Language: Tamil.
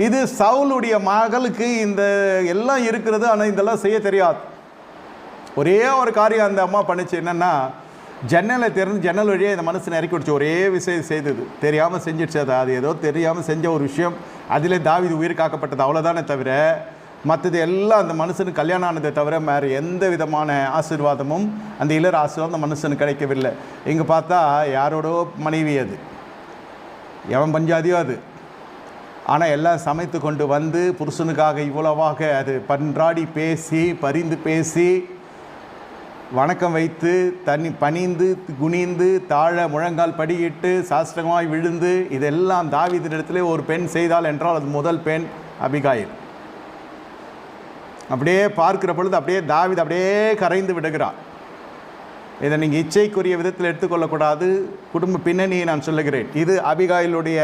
இது சவுலுடைய மகளுக்கு இந்த எல்லாம் இருக்கிறது, ஆனால் இதெல்லாம் செய்ய தெரியாது. ஒரே ஒரு காரியம் அந்த அம்மா பண்ணிச்சு, என்னென்னா ஜன்னலை திறந்து ஜன்னல் வழியாக இந்த மனுஷனை இறக்கி விடுச்சு. ஒரே விஷயம் செய்தது, தெரியாமல் செஞ்சிடுச்சு. அது ஏதோ தெரியாமல் செஞ்ச ஒரு விஷயம், அதிலே தாவீது உயிர் காக்கப்பட்டது, அவ்வளோதானே தவிர மற்றது எல்லாம் அந்த மனுஷனுக்கு கல்யாணம் ஆனதை தவிர வேறு எந்த விதமான ஆசீர்வாதமும் அந்த இளர் ஆசீர்வாதம் அந்த மனுஷனுக்கு கிடைக்கவில்லை. இங்கே பார்த்தா யாரோடோ மனைவி, அது எவன் பஞ்சாதியோ அது. ஆனால் எல்லாம் சமைத்து கொண்டு வந்து புருஷனுக்காக இவ்வளவாக அது பன்றாடி பேசி பரிந்து பேசி வணக்கம் வைத்து பணிந்து குனிந்து தாழ முழங்கால் படியிட்டு சாஸ்திரமாய் விழுந்து இதெல்லாம் தாவீதினிடத்திலே ஒரு பெண் செய்தாள் என்றால் அது முதல் பெண் அபிகாயில். அப்படியே பார்க்கிற பொழுது அப்படியே தாவீது அப்படியே கரைந்து விடுகிறார். இதை நீங்கள் இச்சைக்குரிய விதத்தில் எடுத்துக்கொள்ளக்கூடாது. குடும்ப பின்னணியை நான் சொல்லுகிறேன். இது அபிகாயிலுடைய